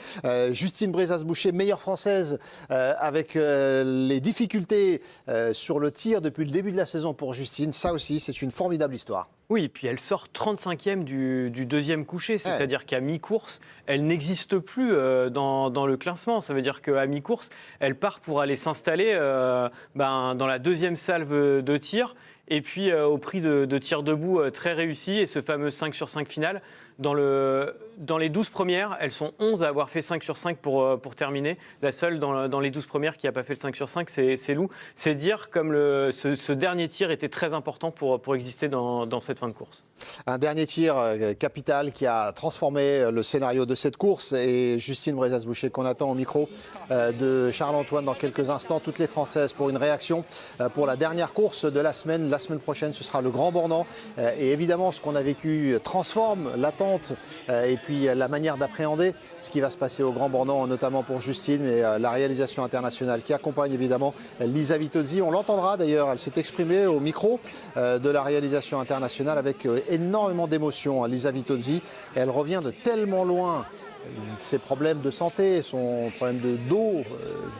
Justine Brezas-Boucher, meilleure française avec les difficultés sur le tir depuis le début de la saison pour Justine. Ça aussi, c'est une formidable histoire. Oui, et puis elle sort 35e du deuxième coucher, c'est-à-dire qu'à mi-course, elle n'existe plus dans le classement. Ça veut dire qu'à mi-course, elle part pour aller s'installer dans la deuxième salve de tir, et puis au prix de tirs debout très réussis, et ce fameux 5 sur 5 final. Dans les 12 premières, elles sont 11 à avoir fait 5 sur 5 pour terminer. La seule dans les 12 premières qui n'a pas fait le 5 sur 5, c'est Lou. C'est dire comme ce dernier tir était très important pour exister dans cette fin de course. Un dernier tir capital qui a transformé le scénario de cette course. Et Justine Brezas-Boucher qu'on attend au micro de Charles-Antoine dans quelques instants. Toutes les Françaises pour une réaction pour la dernière course de la semaine. La semaine prochaine, ce sera le Grand Bornand. Et évidemment, ce qu'on a vécu transforme l'attente et puis la manière d'appréhender ce qui va se passer au Grand Bornand, notamment pour Justine et la réalisation internationale qui accompagne évidemment Lisa Vitozzi. On l'entendra d'ailleurs, elle s'est exprimée au micro de la réalisation internationale avec énormément d'émotion. Lisa Vitozzi, elle revient de tellement loin. Ses problèmes de santé, son problème de dos,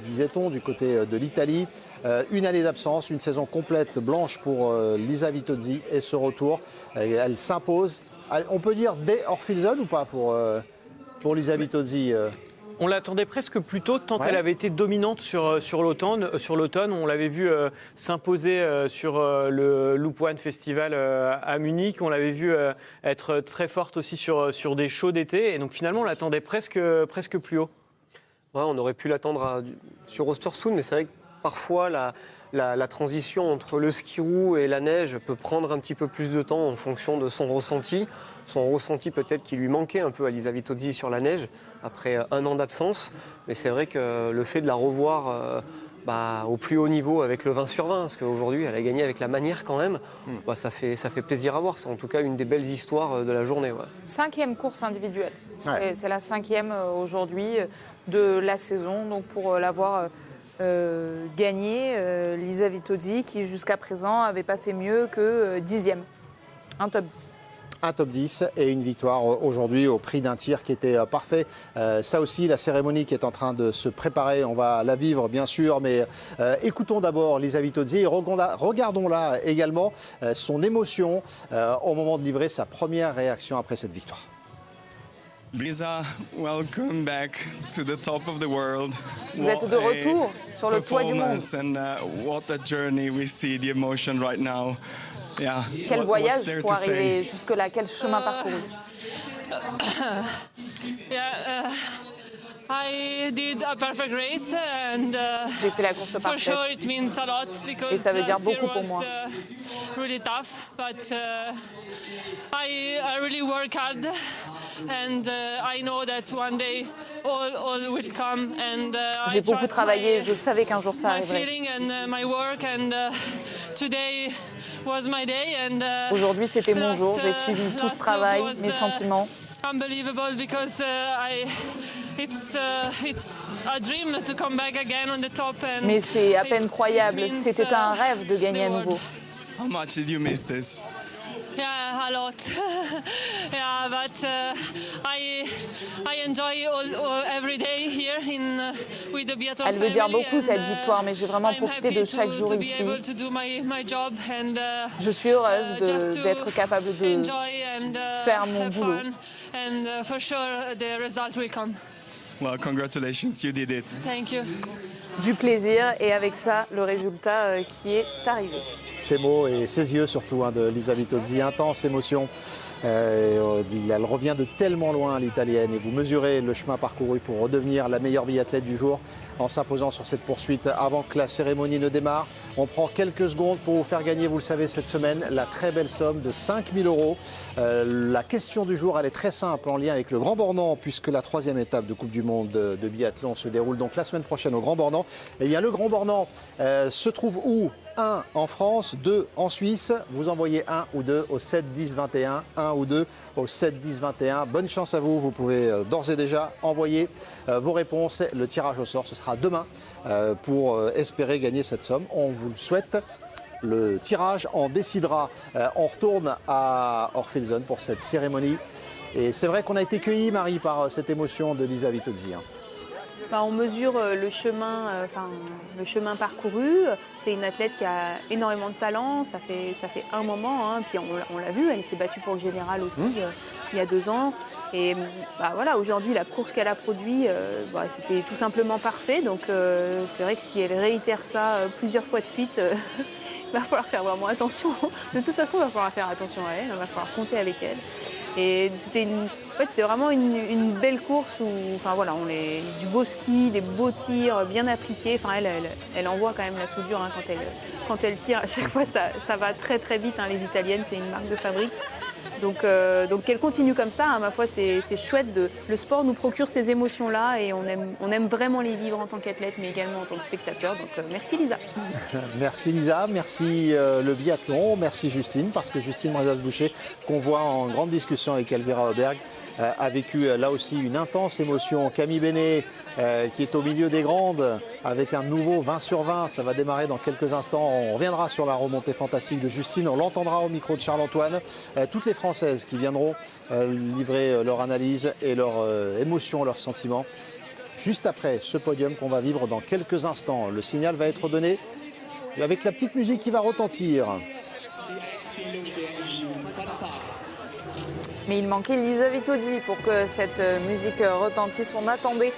disait-on, du côté de l'Italie. Une année d'absence, une saison complète blanche pour Lisa Vitozzi et ce retour, elle s'impose. On peut dire dès Orphilson ou pas pour Lisa Vitozzi On l'attendait presque plus tôt, tant elle avait été dominante sur l'automne. On l'avait vu s'imposer sur le Loop One Festival à Munich. On l'avait vu être très forte aussi sur des shows d'été. Et donc finalement, on l'attendait presque plus haut. Ouais, on aurait pu l'attendre sur Östersund, mais c'est vrai que parfois la transition entre le ski roue et la neige peut prendre un petit peu plus de temps en fonction de son ressenti. Son ressenti peut-être qui lui manquait un peu à Lisa Vitozzi sur la neige après un an d'absence. Mais c'est vrai que le fait de la revoir au plus haut niveau avec le 20 sur 20, parce qu'aujourd'hui elle a gagné avec la manière quand même, ça fait plaisir à voir. C'est en tout cas une des belles histoires de la journée. Ouais. 5e course individuelle. C'est la 5e aujourd'hui de la saison. Donc pour l'avoir gagné, Lisa Vitozzi qui jusqu'à présent n'avait pas fait mieux que 10e. Un top 10. Un top 10 et une victoire aujourd'hui au prix d'un tir qui était parfait. Ça aussi, la cérémonie qui est en train de se préparer, on va la vivre bien sûr, mais écoutons d'abord Lisa Vitozzi et regardons-la également son émotion au moment de livrer sa première réaction après cette victoire. Lisa, welcome back to the top of the world. Vous êtes de retour sur le toit du monde. And what a journey we see the emotion right now. Yeah. Quel voyage pour arriver jusque-là, quel chemin parcouru. I did a perfect race and j'ai fait la course parfaite. For sure it means a lot because et ça veut dire beaucoup pour moi. Really tough, but I really work hard and I know that one day all will come and j'ai beaucoup travaillé, je savais qu'un jour ça arriverait. My feeling and my work and today was my day and aujourd'hui c'était mon jour, j'ai suivi tout ce travail, mes sentiments. Unbelievable because it's a dream to come back again on the top and mais c'est à peine croyable, c'était un rêve de gagner à nouveau. How much did you miss this? Yeah, a lot. Yeah, but I enjoy every day here with the biathlon. Elle veut dire beaucoup cette victoire, mais j'ai vraiment profité de chaque jour ici. Je suis heureuse d'être capable de faire mon boulot. And for sure the result will come. Well, congratulations, you did it. Thank you. Du plaisir et avec ça, le résultat qui est arrivé. Ces mots et ses yeux surtout de Lisa Vitozzi, intense émotion. Elle revient de tellement loin, l'italienne, et vous mesurez le chemin parcouru pour redevenir la meilleure biathlète du jour en s'imposant sur cette poursuite avant que la cérémonie ne démarre. On prend quelques secondes pour vous faire gagner, vous le savez, cette semaine, la très belle somme de 5 000 €. La question du jour, elle est très simple en lien avec le Grand Bornand, puisque la 3e étape de Coupe du Monde de biathlon se déroule donc la semaine prochaine au Grand Bornand. Eh bien, le Grand Bornand se trouve où ? 1 en France, 2 en Suisse. Vous envoyez 1 ou 2 au 7 10 21, 1 ou 2 au 7 10 21. Bonne chance à vous. Vous pouvez d'ores et déjà envoyer vos réponses. Le tirage au sort, ce sera demain pour espérer gagner cette somme. On vous le souhaite. Le tirage en décidera. On retourne à Orpheilson pour cette cérémonie. Et c'est vrai qu'on a été cueillis, Marie, par cette émotion de Lisa Vitozzi. On mesure le chemin parcouru. C'est une athlète qui a énormément de talent. Ça fait un moment. Puis on l'a vu, elle s'est battue pour le général aussi il y a 2 ans. Et voilà, aujourd'hui, la course qu'elle a produite, c'était tout simplement parfait. Donc c'est vrai que si elle réitère ça plusieurs fois de suite, il va falloir faire vraiment attention. De toute façon, il va falloir faire attention à elle. Il va falloir compter avec elle. Et c'était vraiment une belle course où, du beau ski, des beaux tirs bien appliqués. Elle envoie quand même la soudure quand elle tire. À chaque fois, ça va très très vite. Les Italiennes, c'est une marque de fabrique. Donc qu'elle continue comme ça. Ma foi, c'est chouette. Le sport nous procure ces émotions-là et on aime vraiment les vivre en tant qu'athlète, mais également en tant que spectateur. Donc merci Lisa. Merci Lisa, merci le biathlon, merci Justine, parce que Justine Brezas-Boucher, qu'on voit en grande discussion avec Elvira Auberg, a vécu là aussi une intense émotion. Camille Benet qui est au milieu des grandes avec un nouveau 20 sur 20. Ça va démarrer dans quelques instants. On reviendra sur la remontée fantastique de Justine. On l'entendra au micro de Charles-Antoine. Toutes les Françaises qui viendront livrer leur analyse et leur émotion, leurs sentiments. Juste après ce podium qu'on va vivre dans quelques instants. Le signal va être donné avec la petite musique qui va retentir. Mais il manquait Lisa Vitozzi pour que cette musique retentisse. On attendait